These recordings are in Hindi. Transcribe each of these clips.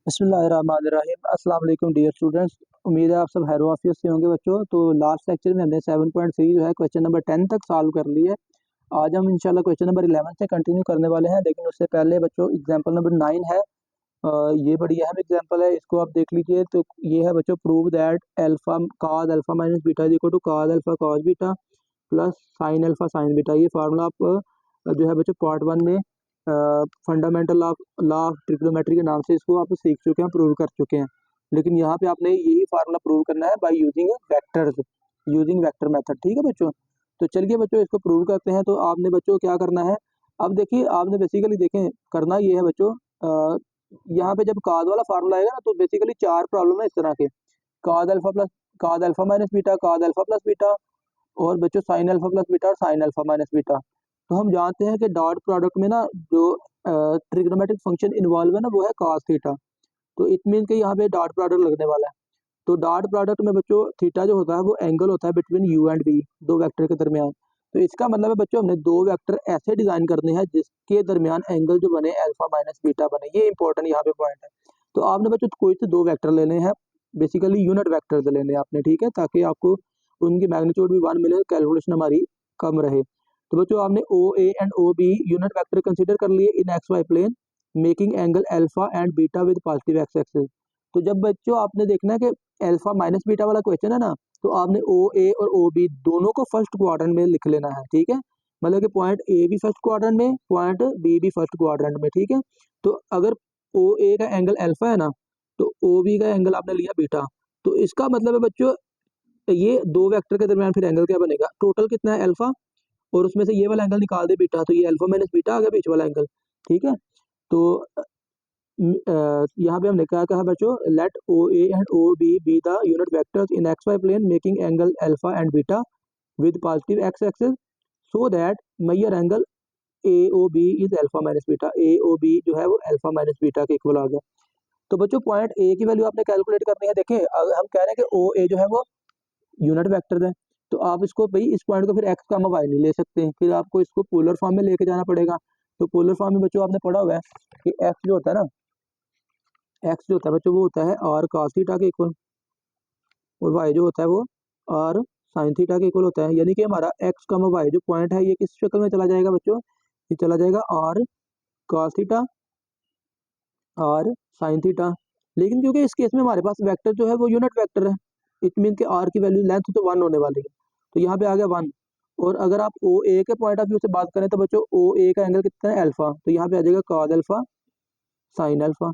बिस्मिल्लाहिर्रहमानिर्रहीम। अस्सलाम वालेकुम डियर स्टूडेंट्स। उम्मीद है आप सब खैर वाफियत से होंगे बच्चों। तो लास्ट लेक्चर में हमने 7.3 जो है क्वेश्चन नंबर 10 तक सॉल्व कर ली है। आज हम इंशाल्लाह क्वेश्चन नंबर 11 से कंटिन्यू करने वाले हैं, लेकिन उससे पहले बच्चों एग्जांपल नंबर 9 है। ये बड़ी अहम एग्जांपल है, इसको आप देख लीजिए। तो ये है बच्चों, prove that alpha cos alpha minus beta is equal to cos alpha cos beta plus sine alpha sine beta. ये फार्मूला आप जो है बच्चों पार्ट 1 में fundamental of law of trigonometry के नाम से इसको आप सीख चुके हैं, प्रूव कर चुके हैं। लेकिन यहाँ पे आपने यही फार्मूला प्रूव करना है by using vectors, using vector method. ठीक है बच्चों, तो चलिए बच्चों इसको प्रूव करते हैं। तो आपने बच्चों क्या करना है, अब देखिए आपने बेसिकली देखें करना ये है बच्चों, यहाँ पे जब कॉस वाला फार्मूला आएगा ना, तो बेसिकली 4 प्रॉब्लम है इस तरह के, cos alpha minus beta, cos alpha plus beta, और बच्चों साइन अल्फा प्लस बीटा और साइन अल्फा माइनस बीटा। तो हम जानते हैं कि डॉट प्रोडक्ट में ना जो ट्रिग्नोमेट्रिक फंक्शन इन्वॉल्व है ना, वो है cos थीटा। तो इट मीन कि यहाँ पे डॉट प्रोडक्ट लगने वाला है। तो डॉट प्रोडक्ट में बच्चों थीटा जो होता है वो एंगल होता है बिटवीन यू एंड बी, दो वेक्टर के दरमियान। तो इसका मतलब है बच्चों हमने दो वेक्टर ऐसे डिजाइन करने हैं जिसके दरमियान एंगल जो बने अल्फा माइनस बीटा बने। ये इंपॉर्टेंट यहाँ पे पॉइंट है। तो आपने बच्चों कोई से दो वेक्टर लेने हैं, बेसिकली यूनिट वेक्टर लेने हैं आपने, ठीक है, ताकि आपको उनकी मैग्नीट्यूड भी 1 मिले, कैलकुलेशन हमारी कम रहे। तो बच्चों आपने O A and O B unit vector consider कर लिए in X Y plane, making angle alpha and beta with positive X axis. तो जब बच्चों आपने देखना है कि अल्फा माइनस बीटा वाला क्वेश्चन है ना, तो आपने ओ ए और ओ बी दोनों को फर्स्ट क्वाड्रेंट में लिख लेना है, ठीक है। मतलब कि पॉइंट ए भी फर्स्ट क्वाड्रेंट में, पॉइंट बी भी फर्स्ट क्वाड्रेंट में, ठीक है। तो अगर ओ ए का एंगल अल्फा है ना, तो ओ बी का एंगल आपने लिया बीटा। तो इसका मतलब है बच्चों ये दो वेक्टर के दरमियान फिर एंगल क्या बनेगा, टोटल कितना है अल्फा, और उसमें से ये वाला एंगल निकाल दे बीटा, तो ये अल्फा माइनस बीटा आ गया बीच वाला एंगल, ठीक है। तो यहाँ पे हमने क्या कहा बच्चों, let O A and O B the unit vectors in X Y plane making angle alpha and beta with positive X axis so that measure angle A O B is alpha minus beta. A O B जो है वो अल्फा माइनस बीटा के इक्वल आ गया। तो बच्चों पॉइंट ए की वैल्यू आपने कैलकुलेट करनी है। देखें हम कह रहे हैं कि ओ ए जो है वो यूनिट वेक्टर है, तो आप इसको भाई इस पॉइंट को फिर एक्स का वाई नहीं ले सकते, फिर आपको इसको पोलर फॉर्म में लेके जाना पड़ेगा। तो पोलर फॉर्म में बच्चों आपने पढ़ा हुआ है कि एक्स जो होता है ना, एक्स जो होता है बच्चों वो होता है आर cos थीटा के इक्वल, और वाई जो होता है वो आर साइन थीटा के इक्वल होता है। यानी कि हमारा एक्स का वाई जो पॉइंट है ये किस शक्ल में चला जाएगा बच्चों, ये चला जाएगा R cos theta R sine theta. लेकिन क्योंकि इस केस में हमारे पास वेक्टर जो है वो यूनिट वेक्टर है, इट मीन के आर की वैल्यू लेंथ तो 1 होने वाली है, तो यहाँ पे आ गया 1। और अगर आप ओ ए के पॉइंट ऑफ व्यू से बात करें तो बच्चों ओ ए का एंगल कितना है अल्फा, तो यहाँ पे आ जाएगा cos अल्फा साइन अल्फा,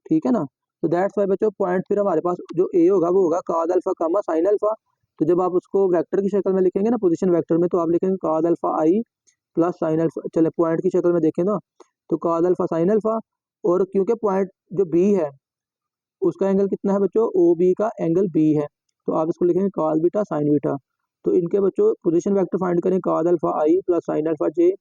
ठीक है ना। तो दैट्स वाई बच्चों पॉइंट फिर हमारे पास जो ए होगा वो होगा cos अल्फा कामा साइन अल्फा। तो जब आप उसको वेक्टर की शक्ल में लिखेंगे ना, पोजीशन वेक्टर में, तो आप लिखेंगे cos alpha i plus sine alpha. चले पॉइंट की शक्ल में देखें ना, तो cos अल्फा साइन अल्फा, और क्योंकि पॉइंट जो बी है उसका एंगल कितना है बच्चों, ओ बी का एंगल बी है, तो आप इसको लिखेंगे cos बीटा साइन बीटा। तो इनके बच्चों पोजीशन वेक्टर फाइंड करें, cos alpha i plus sine alpha j,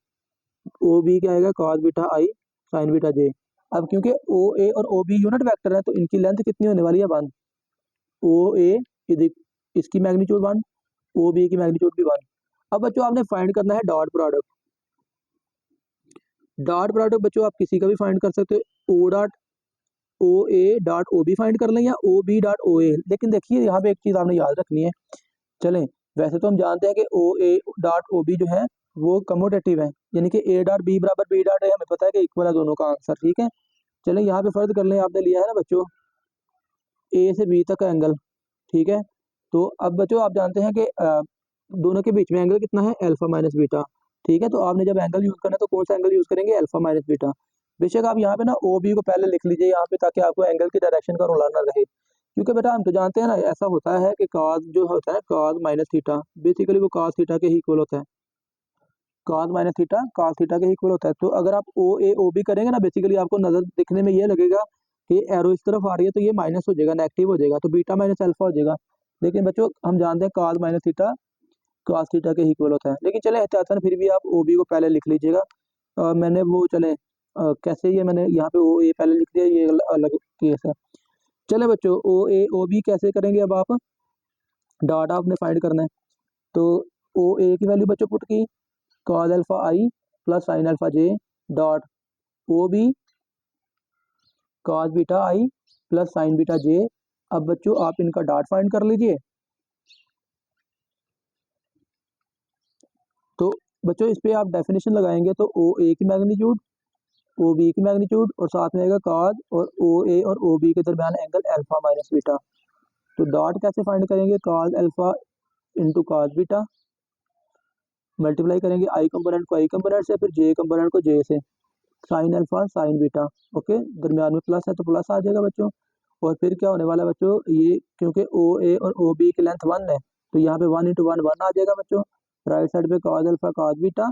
O B क्या आएगा cos beta i sine beta j. अब क्योंकि ओ ए और ओ बी यूनिट वेक्टर है, तो इनकी लेंथ कितनी होने वाली है 1। ओ ए इसकी मैग्नीट्यूड 1, ओ बी की मैग्नीट्यूड भी 1। अब बच्चों आपने फाइंड करना है डॉट प्रोडक्ट। डॉट प्रोडक्ट बच्चों आप किसी का भी फाइंड कर सकते हो, O dot O A dot O B find कर लें या ओ बी डॉट ओ ए। लेकिन देखिए यहाँ पे एक चीज आपने याद रखनी है। चलें, वैसे तो हम जानते हैं कि ओ ए डॉट ओ बी जो है वो कम्यूटेटिव है, यानी कि ए डॉट बी बराबर बी डॉट ए, हमें पता है कि इक्वल है दोनों का आंसर, ठीक है। चलें यहाँ पे फर्ज कर लें, आपने लिया है ना बच्चों ए से बी तक का एंगल, ठीक है। तो अब बच्चों आप जानते हैं कि दोनों के बीच में एंगल कितना है अल्फा माइनस बीटा, ठीक है। तो आपने जब एंगल यूज करना है तो कौन सा एंगल यूज करेंगे, अल्फा माइनस बीटा। बेशक आप यहाँ पे ना ओ बी को पहले लिख लीजिए यहाँ पे, ताकि आपको एंगल की डायरेक्शन का रुला ना रहे। क्योंकि बेटा हम तो जानते हैं ना ऐसा होता है कि cos जो होता है cos माइनस थीटा, बेसिकली वो cos थीटा के ही इक्वल होता है। cos minus theta cos theta के इक्वल होता है। तो अगर आप ओ ए ओ बी करेंगे ना, बेसिकली आपको नजर दिखने में ये लगेगा कि एरो इस तरफ आ रही है, तो ये माइनस हो जाएगा, नेगेटिव हो जाएगा, तो बीटा माइनस अल्फा हो जाएगा। लेकिन बच्चों हम जानते हैं cos minus theta cos theta के इक्वल होता है। लेकिन चले एहतियातन फिर भी आप ओ बी को पहले लिख लीजिएगा। मैंने वो चले कैसे, ये मैंने यहाँ पे ओ ए पहले लिख दिया, ये अलग केस है। चले बच्चों ओ ए ओ बी कैसे करेंगे, अब आप डॉट आपने फाइंड करना है। तो ओ ए की वैल्यू बच्चों पुट की cos alpha i plus sine alpha j dot O B cos beta i plus sine beta j. अब बच्चों आप इनका डॉट फाइंड कर लीजिए। तो बच्चों इस पे आप डेफिनेशन लगाएंगे तो ओ ए की मैग्नीट्यूड, ओ बी की मैग्नीट्यूड और साथ में आएगा cos और ओ ए और ओ बी के दरमियान एंगल अल्फा माइनस बीटा। तो डॉट कैसे फाइंड करेंगे, cos alpha into cos beta, multiply करेंगे आई कंपोनेंट को आई कंपोनेंट से, फिर जे कंपोनेंट को जे से, sign alpha sine beta. Okay, दरमियान में प्लस है तो प्लस आ जाएगा बच्चों। और फिर क्या होने वाला है बच्चों, ये क्योंकि ओ ए और ओ बी की लेंथ 1 है तो यहाँ पे 1 इंटू 1 1 आ जाएगा बच्चों। राइट साइड पे cos alpha cos beta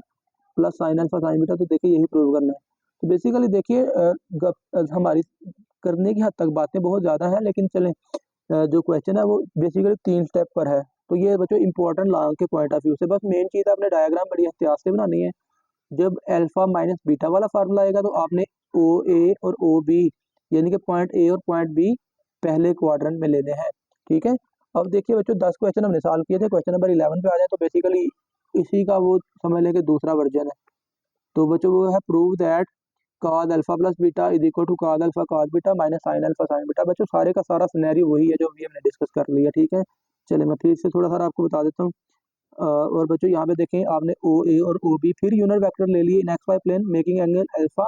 plus sine alpha sine beta. तो देखिए यही प्रूव करना है। तो बेसिकली देखिए हमारी करने की हद तक बातें बहुत ज़्यादा है, लेकिन चलें जो क्वेश्चन है वो बेसिकली 3 स्टेप पर है। तो ये बच्चों इंपॉर्टेंट लॉन्ग के पॉइंट ऑफ व्यू से, बस मेन चीज़ आपने डायग्राम बड़ी एहतियात से बनानी है। जब अल्फा माइनस बीटा वाला फार्मूला आएगा तो आपने ओ ए और ओ बी यानी कि पॉइंट ए और पॉइंट बी पहले क्वाड्रेंट में लेने हैं। ठीक है, अब देखिए बच्चों 10 क्वेश्चन हमने सॉल्व किए थे, क्वेश्चन नंबर 11 पे आ जाए तो बेसिकली इसी का वो समझ लें कि दूसरा वर्जन है। तो बच्चों वो है prove that cos alpha plus beta is equal to cos alpha cos beta minus sine alpha sine beta. बच्चों सारे का सारा सिनेरियो वही है जो अभी हमने डिस्कस कर लिया। ठीक है, चलिए मैं फिर से थोड़ा सा आपको बता देता हूँ। और बच्चों यहाँ पे देखें आपने ओ ए और ओ बी फिर यूनिट वेक्टर ले लिए in X Y plane making angle alpha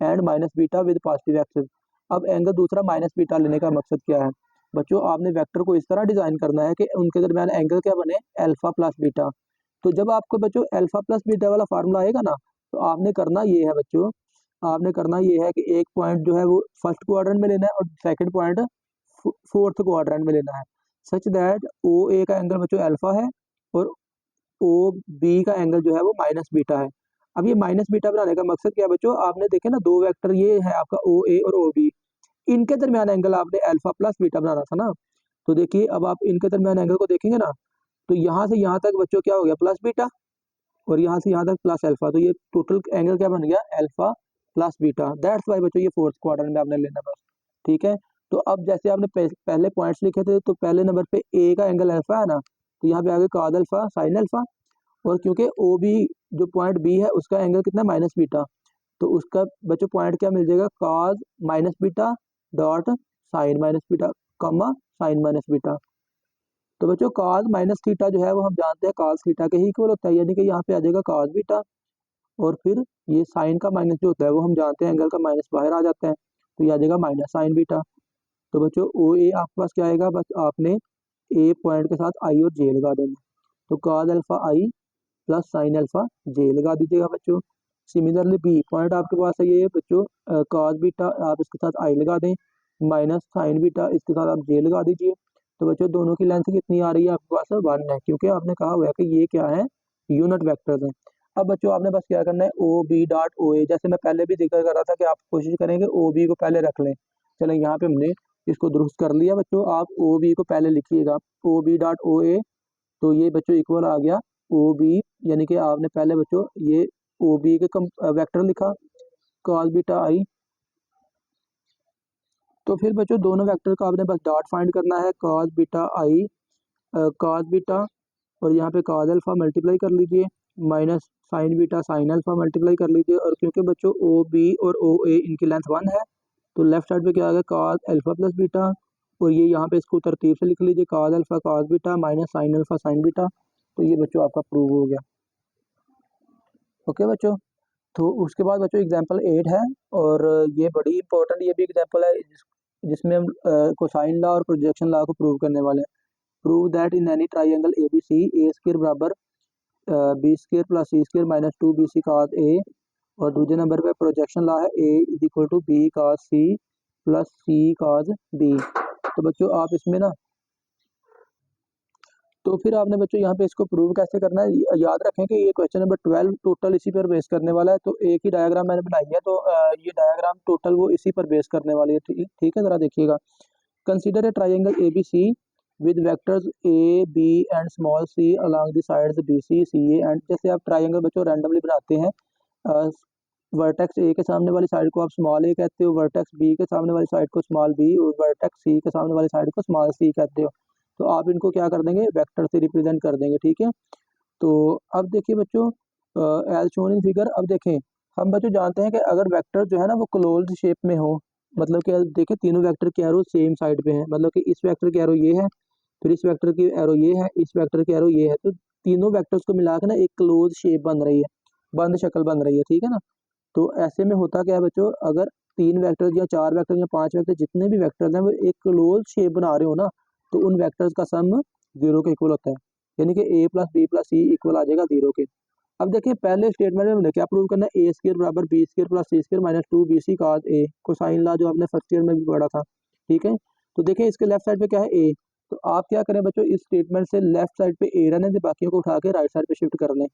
and minus beta with positive axis. अब एंगल दूसरा माइनस बीटा लेने का मकसद क्या है बच्चों, आपने वेक्टर को इस तरह डिजाइन करना है कि उनके दरमियान एंगल क्या बने, अल्फा प्लस बीटा। तो जब आपको बच्चों अल्फा प्लस बीटा वाला फार्मूला आएगा ना तो आपने करना ये है बच्चों, आपने करना ये है कि एक पॉइंट जो है वो फर्स्ट क्वाड्रेंट में लेना है और सेकंड पॉइंट फोर्थ क्वाड्रेंट में लेना है, सच दैट ओ ए का एंगल बच्चों अल्फा है और ओ बी का एंगल जो है वो माइनस बीटा है। अब ये माइनस बीटा बनाने का मकसद क्या है बच्चों, आपने देखे ना दो वेक्टर ये है आपका ओ ए और ओ बी, इनके दरमियान एंगल आपने अल्फा प्लस बीटा बनाना था ना। तो देखिए अब आप इनके दरमियान एंगल को देखेंगे ना तो यहाँ से यहाँ तक बच्चों क्या हो गया प्लस बीटा और यहाँ से यहाँ तक प्लस अल्फा, तो ये टोटल एंगल क्या बन गया alpha plus beta. That's why बच्चों ये फोर्थ क्वार्टर में आपने लेना बस। ठीक है, तो अब जैसे आपने पहले पॉइंट्स लिखे थे तो पहले नंबर पे ए का एंगल अल्फा है ना, तो यहाँ पे आगे cos अल्फा साइन अल्फा, और क्योंकि ओ बी जो पॉइंट बी है उसका एंगल कितना माइनस बीटा, तो उसका बच्चों पॉइंट क्या मिल जाएगा cos minus beta dot sine minus beta comma sine minus beta. तो बच्चों cos माइनस थीटा जो है वो हम जानते हैं cos थीटा के ही इक्वल होता है, यानी कि यहाँ पे आ जाएगा cos बीटा और फिर ये साइन का माइनस जो होता है वो हम जानते हैं एंगल का माइनस बाहर आ जाता है तो ये आ जाएगा माइनस साइन बीटा। तो बच्चों ओ ए आपके पास क्या आएगा, बस आपने ए पॉइंट के साथ आई और जे लगा देंगे, तो cos alpha i plus sine alpha जे लगा दीजिएगा बच्चों। सिमिलरली बी पॉइंट आपके पास है ये बच्चों cos बीटा आप इसके साथ आई लगा दें माइनस साइन बीटा इसके साथ आप जे लगा दीजिए। तो बच्चों दोनों की लेंथ कितनी आ रही है आपके पास 1 है, क्योंकि आपने कहा हुआ है कि ये क्या है यूनिट वेक्टर्स हैं। अब बच्चों आपने बस क्या करना है ओ बी डॉट ओ ए, जैसे मैं पहले भी जिक्र कर रहा था कि आप कोशिश करेंगे ओ बी को पहले रख लें। चलें यहाँ पे हमने इसको दुरुस्त कर लिया बच्चों, आप ओ बी को पहले लिखिएगा ओ बी डॉट ओ ए, तो ये बच्चों इक्वल आ गया ओ बी, यानी कि आपने पहले बच्चों ये ओ बी के वेक्टर लिखा cos बीटा आई, तो फिर बच्चों दोनों वेक्टर का आपने बस डॉट फाइंड करना है cos बीटा आई cos बीटा और यहाँ पे cos अल्फा मल्टीप्लाई कर लीजिए minus sign beta sine alpha multiply कर लीजिए, और क्योंकि बच्चों ओ बी और ओ ए इनकी लेंथ 1 है तो लेफ्ट साइड पे क्या आ गया cos अल्फा प्लस बीटा, और ये यहाँ पे इसको तरतीब से लिख लीजिए cos alpha cos beta minus sine alpha sine beta. तो ये बच्चों आपका प्रूव हो गया। ओके बच्चों, तो उसके बाद बच्चों एग्जाम्पल 8 है और ये बड़ी इंपॉर्टेंट ये भी एग्जाम्पल है जिसमें हम कोसाइन लॉ और प्रोजेक्शन लॉ को प्रूव करने वाले हैं। Prove that in any triangle A B C a square बराबर B square plus C square minus 2bc cos a, और दूसरे नंबर पे प्रोजेक्शन लॉ है a is equal to b cos C plus c cos b. तो बच्चों आप इसमें ना तो फिर आपने बच्चों यहाँ पे इसको प्रूव कैसे करना है, याद रखें कि ये क्वेश्चन नंबर 12 टोटल इसी पर बेस करने वाला है। तो एक ही डायग्राम मैंने बनाई है तो ये डायग्राम टोटल वो इसी पर बेस करने वाली है। ठीक है, जरा देखिएगा। Consider a triangle A B C with vectors A B and small C along the sides B C C A and, जैसे आप ट्राइंगल बच्चों रैंडमली बनाते हैं, वर्टेक्स ए के सामने वाली साइड को आप स्मॉल ए कहते हो, वर्टेक्स बी के सामने वाली साइड को स्मॉल बी और वर्टेक्स सी के सामने वाली साइड को स्मॉल सी कहते हो। तो आप इनको क्या कर देंगे वेक्टर से रिप्रेजेंट कर देंगे। ठीक है, तो अब देखिए बच्चों एज शोन इन फिगर, अब देखें हम बच्चों जानते हैं कि अगर वेक्टर जो है ना वो क्लोज्ड शेप में हो, मतलब कि देखिए तीनों वेक्टर के एरो सेम साइड पे हैं, मतलब कि इस वेक्टर के एरो ये है, फिर इस वेक्टर की एरो ये है, इस वेक्टर की एरो ये है, तो तीनों वेक्टर्स को मिला के ना एक क्लोज शेप बन रही है, बंद शक्ल बन रही है, ठीक है ना। तो ऐसे में होता क्या है बच्चों, अगर तीन वेक्टर या चार वेक्टर या पांच वेक्टर जितने भी वेक्टर्स हैं वो एक क्लोज शेप बना रहे हो ना, तो उन वेक्टर्स का सम 0 के इक्वल होता है, यानी कि a plus b plus c equal आ जाएगा 0 के। अब देखिए पहले स्टेटमेंट में हमने क्या प्रूव करना है, ए स्क्र बराबर B square plus C square minus 2bc cos a, cosine law जो आपने फर्स्ट ईयर में भी पढ़ा था, ठीक है। तो देखिए इसके लेफ्ट साइड पे क्या है a, तो आप क्या करें बच्चों, इस स्टेटमेंट से लेफ्ट साइड पे a रहने दें, बाकियों को उठा के राइट साइड पे शिफ्ट कर लें,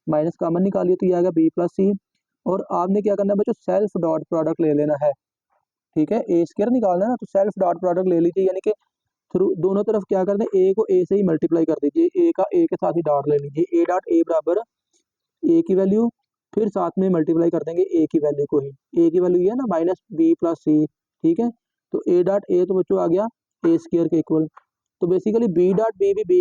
माइनस कॉमन निकालिए तो ये आएगा b प्लस सी, और आपने क्या करना है बच्चों, सेल्फ डॉट प्रोडक्ट ले लेना है, ठीक है। ए स्क्र निकालना है ना, तो सेल्फ डॉट प्रोडक्ट ले लीजिए, यानी कि थ्रू दोनों तरफ क्या कर दें, ए को ए से ही मल्टीप्लाई कर दीजिए, ए का ए के साथ ही डॉट ले लीजिए, ए डॉट ए बराबर ए की वैल्यू, फिर साथ में मल्टीप्लाई कर देंगे ए की वैल्यू को ही, ए की वैल्यू ये है ना माइनस बी प्लस सी, ठीक है। तो ए डॉट ए तो बच्चों आ गया ए स्क्र के इक्वल, तो बेसिकली बी डॉट बी भी बी,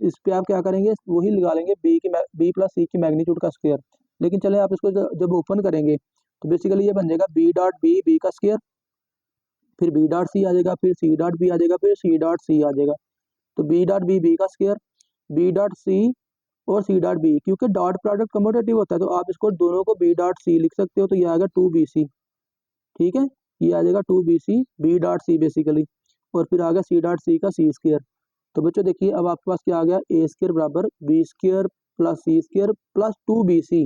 इस पे आप क्या करेंगे, वही लगा लेंगे बी की बी प्लस सी की मैग्नीट्यूड का स्क्वायर, लेकिन चले आप इसको जब ओपन करेंगे तो बेसिकली ये बन जाएगा बी डॉट बी बी का स्क्वायर, फिर बी डॉट सी आ जाएगा, फिर सी डॉट बी आ जाएगा, फिर सी डॉट सी आ जाएगा, तो बी डॉट बी बी का स्क्वायर, बी डॉट सी और सी डॉट बी, क्योंकि डॉट प्रोडक्ट कम्यूटेटिव होता है तो आप इसको दोनों को बी डॉट सी लिख सकते हो, तो ये आएगा 2bc, ठीक है, ये आ जाएगा 2bc B dot see basically, और फिर आ गया सी डॉट सी का सी स्क्र। तो बच्चों देखिए अब आपके पास क्या आ गया, ए स्क्र बराबर बी स्क्र प्लस सी स्क्र प्लस 2bc।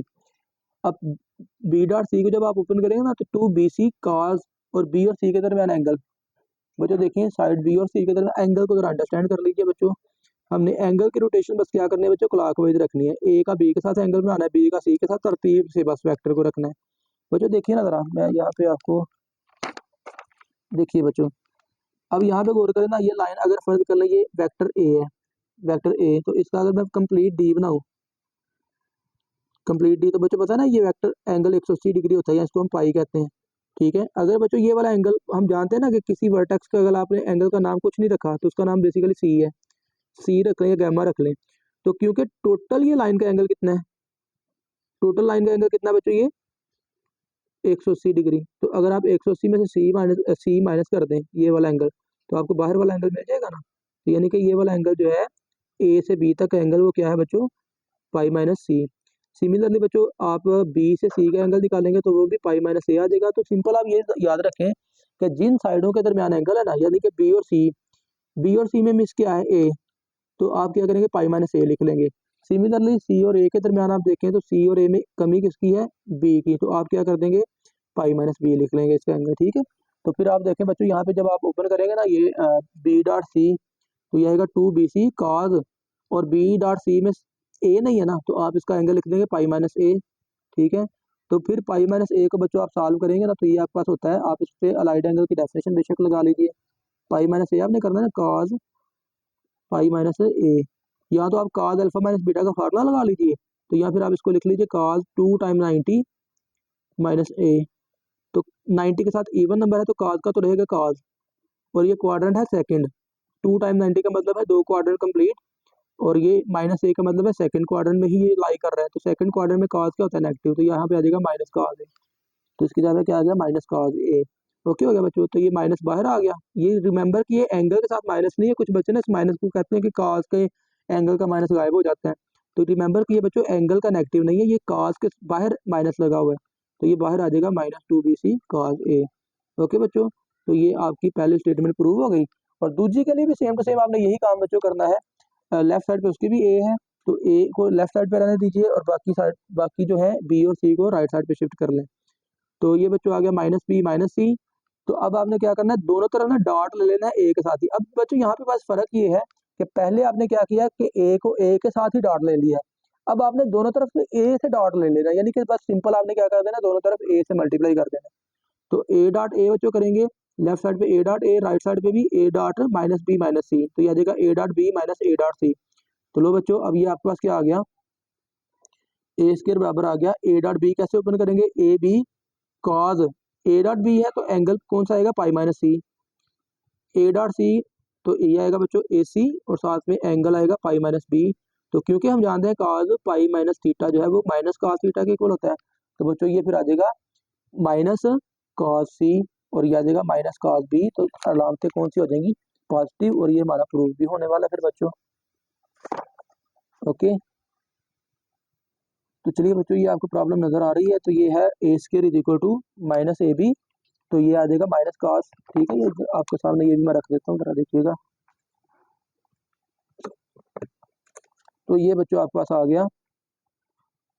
अब बी डॉट सी को जब आप ओपन करेंगे ना तो 2bc cos, और बी और सी के दरमियान एंगल, बच्चों देखिए साइड बी और सी के दरमियान एंगल को जरा अंडरस्टैंड कर लीजिए बच्चों, हमने एंगल की रोटेशन बस क्या करनी है बच्चों, क्लॉकवाइज रखनी है, ए का बी के साथ एंगल बनाना है, बी का सी के साथ, तरतीब से बस वेक्टर को रखना है। बच्चों देखिए ना जरा, मैं यहाँ पे आपको देखिए बच्चों, अब यहाँ पे गौर करें ना, ये लाइन अगर फर्ज कर ले ये वेक्टर ए है, वेक्टर ए, तो इसका अगर मैं कंप्लीट डी बनाऊँ, कंप्लीट डी, तो बच्चों पता है ना ये वेक्टर एंगल 180 डिग्री होता है, या इसको हम पाई कहते हैं, ठीक है। अगर बच्चों ये वाला एंगल हम जानते हैं ना कि किसी वर्टेक्स का अगर आपने एंगल का नाम कुछ नहीं रखा तो उसका नाम बेसिकली सी है, सी रख लें या गैमा रख लें, तो क्योंकि टोटल ये लाइन का एंगल कितना है, टोटल लाइन का एंगल कितना है बच्चों, ये 180 डिग्री, तो अगर आप 180 में से सी माइनस कर दें ये वाला एंगल, तो आपको बाहर वाला एंगल मिल जाएगा ना, तो यानी कि ये वाला एंगल जो है ए से बी तक का एंगल वो क्या है बच्चों, पाई माइनस सी। सिमिलरली बच्चों आप बी से सी का एंगल निकालेंगे तो वो भी पाई माइनस ए आ जाएगा। तो सिंपल आप ये याद रखें कि जिन साइडों के दरमियान एंगल है ना, यानी कि बी और सी में मिस क्या है ए, तो आप क्या करेंगे पाई माइनस ए लिख लेंगे। सिमिलरली सी और ए के दरमियान आप देखें तो सी और ए में कमी किसकी है, बी की, तो आप क्या कर देंगे पाई माइनस बी लिख लेंगे इसका एंगल, ठीक है। तो फिर आप देखें बच्चों यहाँ पे जब आप ओपन करेंगे ना ये बी डॉट सी, तो ये आएगा 2bc cos, और बी डॉट सी में ए नहीं है ना, तो आप इसका एंगल लिख देंगे पाई माइनस ए, ठीक है। तो फिर पाई माइनस ए को बच्चों आप सॉल्व करेंगे ना, तो ये आपके पास होता है, आप इस पे अलाइड एंगल की डेफिनेशन बेशक लगा लीजिए, पाई माइनस ए आपने करना है ना cos पाई माइनस ए, या तो आप cos अल्फा माइनस बीटा का फार्मूला लगा लीजिए, तो या फिर आप इसको लिख लीजिए cos 2 टाइम 90 माइनस ए, तो 90 के साथ इवन नंबर है तो cos का तो रहेगा cos, और ये क्वाड्रेंट है सेकंड, 2 टाइम 90 का मतलब है 2 क्वाड्रेंट कंप्लीट, और ये माइनस ए का मतलब है सेकंड क्वाड्रेंट में ही ये लाई कर रहा है, तो सेकंड क्वाड्रेंट में cos क्या होता है नेगेटिव, तो यहाँ पे आ जाएगा माइनस cos ए, तो इसकी जगह क्या आ गया माइनस cos ए। ओके हो गया बच्चों, तो ये माइनस बाहर आ गया, ये रिमेंबर कि ये एंगल के साथ माइनस नहीं है, कुछ बच्चे ना इस माइनस को कहते हैं कि cos के एंगल का माइनस गायब हो जाता है, तो रिमेंबर कि ये बच्चों एंगल का नेगेटिव नहीं है, ये cos के बाहर माइनस लगा हुआ है, तो ये बाहर आ जाएगा माइनस 2bc cos ए। ओके बच्चों, तो ये आपकी पहली स्टेटमेंट प्रूव हो गई, और दूसरी के लिए भी सेम टू सेम आपने यही काम बच्चों करना है, लेफ्ट साइड पे उसकी भी ए है, तो ए को लेफ्ट साइड पे रहने दीजिए, और बाकी जो है बी और सी को राइट साइड पे शिफ्ट कर लें, तो ये बच्चों आ गया माइनस बी माइनस सी। तो अब आपने क्या करना है, दोनों तरफ ना डॉट ले लेना है ए के साथ ही। अब बच्चों यहाँ पे बस फर्क ये है कि पहले आपने क्या किया कि ए को ए के साथ ही डॉट ले लिया, अब आपने दोनों तरफ से ए से डॉट ले लेना, यानी कि बस सिंपल आपने क्या कर देना, दोनों तरफ ए से मल्टीप्लाई कर देना, तो ए डॉट ए बच्चों करेंगे लेफ्ट साइड पे a dot a, right side पे भी a dot minus b minus c, तो ये आ जाएगा a dot b minus a dot सी। तो लो बच्चों अब ये आपके पास क्या आ गया, ए स्क्वायर बराबर आ गया ए डॉट बी, कैसे ओपन करेंगे, A B cos A dot B है तो एंगल कौन सा आएगा pi minus C, A dot सी तो ये आएगा बच्चों ए सी, और साथ में एंगल आएगा पाई माइनस बी, तो क्योंकि हम जानते हैं कॉज पाई माइनस थीटा जो है वो माइनस कॉस थीटा के इक्वल होता है, तो बच्चों ये फिर आ जाएगा माइनस कॉस सी, और ये आ जाएगा माइनस cos b। तो अलामतें कौन सी हो जाएंगी, पॉजिटिव, और ये हमारा प्रूफ भी होने वाला है फिर बच्चों। ओके, तो चलिए बच्चों ये आपको प्रॉब्लम नजर आ रही है। तो ये है a square is equal to minus a b, तो ये आ जाएगा माइनस cos। ठीक है, ये आपके सामने ये भी मैं रख देता हूँ, जरा देखिएगा। तो ये बच्चों आपके पास आ गया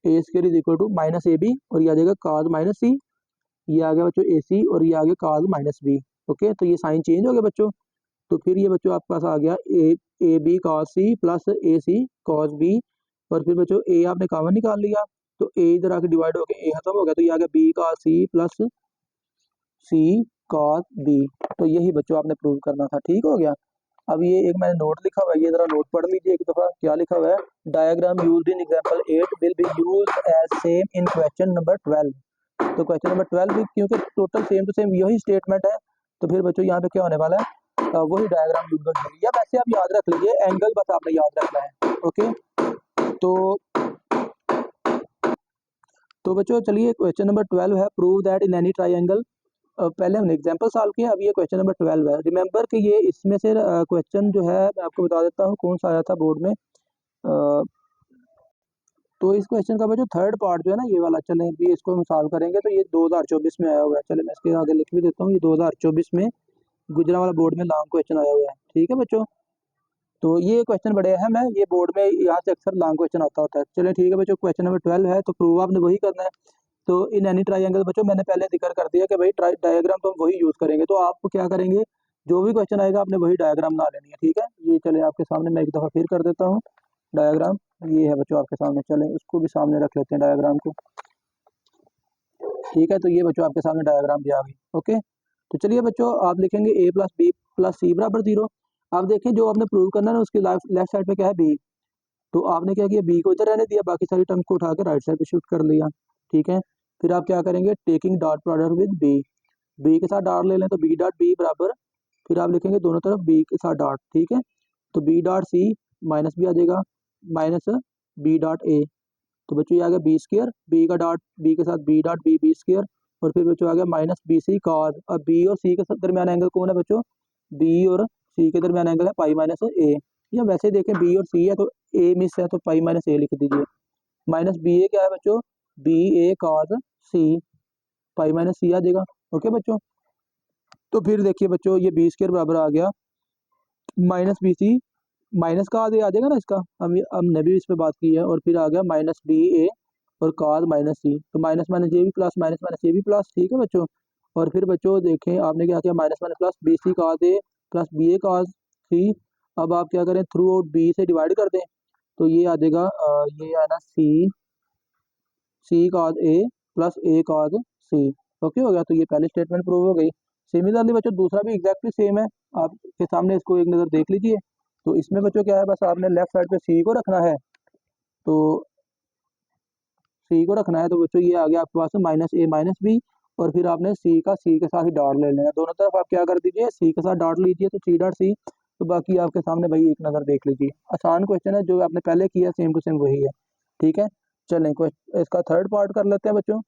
a square is equal to minus a b, और ये आ जाएगा cos माइनस सी। ये आ गया बच्चों ए सी, और ये आ गया cos माइनस बी। ओके, तो ये साइन चेंज हो गया बच्चों। तो फिर ये बच्चों आपके पास आ गया A B cos C plus A C cos B, और फिर बच्चों ए आपने कॉमन निकाल लिया, तो ए इधर आके डिवाइड हो गया, ए खत्म हो गया, तो ये आ गया बी cos सी प्लस सी cos बी। तो यही बच्चों आपने प्रूव करना था। ठीक हो गया। अब ये एक मैंने नोट लिखा हुआ है, ये जरा नोट पढ़ लीजिए एक दफा। क्या लिखा हुआ है, diagram used in example 8 will be used as same in question number 12। तो क्वेश्चन नंबर 12 भी क्योंकि टोटल सेम टू सेम यही स्टेटमेंट है, तो फिर बच्चों यहाँ पे क्या होने वाला है, वही डायग्राम यूज हो जाएगी। या वैसे आप याद रख लीजिए, एंगल बस आपने याद रखना है। ओके, तो बच्चों चलिए क्वेश्चन नंबर 12 है, prove that in any triangle. पहले हमने एग्जांपल सॉल्व किया, अब ये क्वेश्चन नंबर 12 है। रिमेंबर कि ये इसमें से क्वेश्चन जो है मैं आपको बता देता हूँ कौन सा आया था बोर्ड में। तो इस क्वेश्चन का बच्चों थर्ड पार्ट जो है ना, ये वाला, चलें भी इसको हम सॉल्व करेंगे। तो ये 2024 में आया हुआ है, चले मैं इसके आगे लिख भी देता हूँ, ये 2024 में गुजरावाला बोर्ड में लॉन्ग क्वेश्चन आया हुआ है। ठीक है बच्चों, तो ये क्वेश्चन बड़े अहम है, ये बोर्ड में यहाँ से अक्सर लॉन्ग क्वेश्चन आता होता है। चलिए ठीक है बच्चों, क्वेश्चन नंबर 12 है, तो प्रूव आपने वही करना है। तो इन एनी ट्राइंगल बच्चों मैंने पहले जिक्र कर दिया कि भाई डायग्राम तो हम वही यूज करेंगे। तो आप क्या करेंगे, जो भी क्वेश्चन आएगा आपने वही डायग्राम बना लेनी है। ठीक है, ये चले आपके सामने मैं एक दफ़ा फिर कर देता हूँ डायग्राम। ये है बच्चों आपके सामने, चलें उसको भी सामने रख लेते हैं डायग्राम को। ठीक है, तो ये बच्चों आपके सामने डायग्राम भी आ गई। ओके, तो चलिए बच्चों आप लिखेंगे ए प्लस बी प्लस सी बराबर 0। आप देखें जो आपने प्रूव करना है ना, उसके लेफ्ट साइड पे क्या है, बी। तो आपने क्या किया, बी को इधर रहने दिया, बाकी सारी टर्म को उठा के राइट साइड पे शिफ्ट कर लिया। ठीक है, फिर आप क्या करेंगे, taking dot product with B, B के साथ डॉट ले लें, तो बी डॉट बी बराबर, फिर आप लिखेंगे दोनों तरफ बी के साथ डॉट। ठीक है, तो B dot c minus b आ जाएगा, माइनस बी डॉट ए। तो बच्चों ये आ गया बी स्क्र, बी का डॉट बी के साथ B dot B, B square, और फिर बच्चों आ गया माइनस बी सी कॉज। अब बी और सी के दरमियान एंगल कौन है बच्चों, बी और सी के दरमियान एंगल है पाई माइनस ए। या वैसे देखें बी और सी है तो ए मिस है, तो पाई माइनस ए लिख दीजिए। माइनस बी ए क्या है बच्चों, बी ए कॉज सी, पाई माइनस सी आ जाएगा। ओके बच्चों, तो फिर देखिए बच्चों ये बी स्क्र बराबर आ गया माइनस बी सी, माइनस का आगे आ जाएगा ना इसका, हमने भी इस पे बात की है, और फिर आ गया माइनस बी ए और कॉस माइनस सी, तो माइनस माइनस ये भी प्लस, माइनस माइनस ये भी प्लस। ठीक है बच्चों, और फिर बच्चों देखें आपने क्या किया, minus minus plus, B C cos A plus B A cos C. अब आप क्या करें, थ्रू आउट बी से डिवाइड कर दें, तो ये आ जाएगा ये है ना C cos A plus A cos C. Okay हो गया, तो ये पहली स्टेटमेंट प्रूव हो गई। सिमिलरली बच्चों दूसरा भी एग्जैक्टली सेम है, आपके सामने इसको एक नज़र देख लीजिए। तो इसमें बच्चों क्या है, बस आपने लेफ्ट साइड पे सी को रखना है, तो सी को रखना है, तो बच्चों ये आ गया आपके पास माइनस ए माइनस बी, और फिर आपने सी का सी के साथ ही डॉट ले लेना, दोनों तरफ आप क्या कर दीजिए, सी के साथ डॉट लीजिए, तो सी डॉट सी। तो बाकी आपके सामने भाई एक नज़र देख लीजिए, आसान क्वेश्चन है, जो आपने पहले किया सेम टू सेम वही है। ठीक है, चलें इसका थर्ड पार्ट कर लेते हैं बच्चों।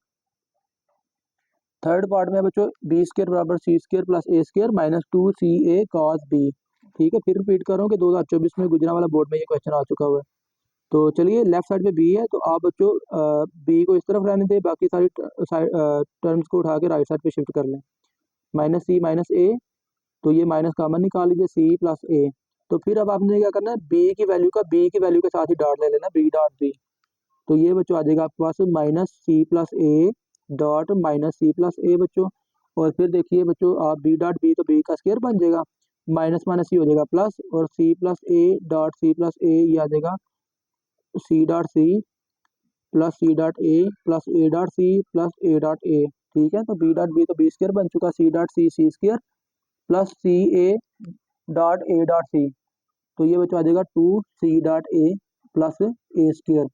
थर्ड पार्ट में बच्चों बी स्क्र बराबर सी स्क्र प्लस ए स्क्र माइनस 2 सी ए कॉस बी। ठीक है, फिर रिपीट करो कि 2024 में गुजरांवाला बोर्ड में ये क्वेश्चन आ चुका हुआ है। तो चलिए लेफ्ट साइड पे बी है, तो आप बच्चों बी को इस तरफ रहने दें, बाकी सारी टर्म्स को उठा के राइट साइड पे शिफ्ट कर लें। माइनस सी माइनस ए, तो ये माइनस कॉमन निकाल लीजिए, सी प्लस ए। तो फिर अब आपने क्या करना है, बी की वैल्यू के साथ ही डॉट ले लेना, बी डॉट बी। तो ये बच्चों आ जाएगा आपके पास minus C plus A dot minus C plus A बच्चों। और फिर देखिए बच्चों आप बी डॉट बी, तो बी का स्क्वायर बन जाएगा, माइनस माइनस सी हो जाएगा प्लस, और C plus A dot C plus A, ये आ जाएगा C dot C plus C dot A plus A dot C plus A dot A. ठीक है, तो बी डॉट बी तो बी स्क्वायर बन चुका, C dot C C square plus C A dot सी। तो ये बच्चों आ जाएगा 2 C dot A plus A square.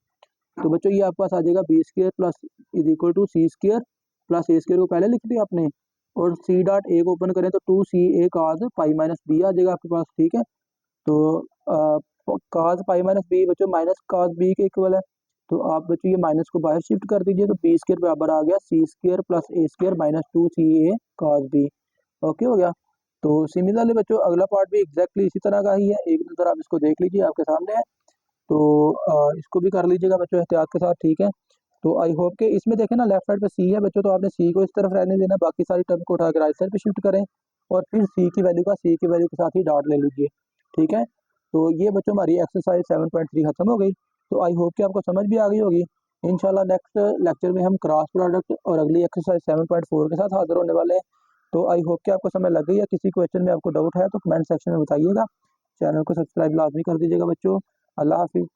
तो बच्चों ये आपके पास आ जाएगा B square plus is equal to C square plus A square को पहले लिख दिया आपने, और सी डॉट ए को ओपन करें तो 2 सी ए कॉस पाई माइनस बी आ जाएगा आपके पास। ठीक है, तो कॉस पाई माइनस बी बच्चों माइनस कॉस बी के इक्वल है, तो आप बच्चों ये माइनस को बाहर शिफ्ट कर दीजिए, तो बी स्क्वायर बराबर आ गया सी square plus A square minus 2 C A cos B. Okay हो गया। तो सिमिलरली बच्चों अगला पार्ट भी एग्जैक्टली इसी तरह का ही है, एक नज़र आप इसको देख लीजिए, आपके सामने है। तो इसको भी कर लीजिएगा बच्चों एहतियात के साथ, ठीक है। तो आई होप कि इसमें देखें ना लेफ्ट साइड पे सी है बच्चों, तो आपने सी को इस तरफ रहने देना, बाकी सारी टर्म को उठा के राइट साइड पे शिफ्ट करें और फिर सी की वैल्यू के साथ ही डॉट ले लीजिए, ठीक है। तो ये बच्चों हमारी एक्सरसाइज 7.3 खत्म हो गई। तो आई होप कि आपको समझ भी आ गई होगी। इंशाल्लाह नेक्स्ट लेक्चर में हम क्रॉस प्रोडक्ट और अगली एक्सरसाइज 7.4 के साथ हाजिर होने वाले हैं। तो आई होप कि आपको समझ लग गई है। किसी क्वेश्चन में आपको डाउट है तो कमेंट सेक्शन में बताइएगा। चैनल को सब्सक्राइब लाजमी कर दीजिएगा बच्चों। अल्लाह हाफिज़।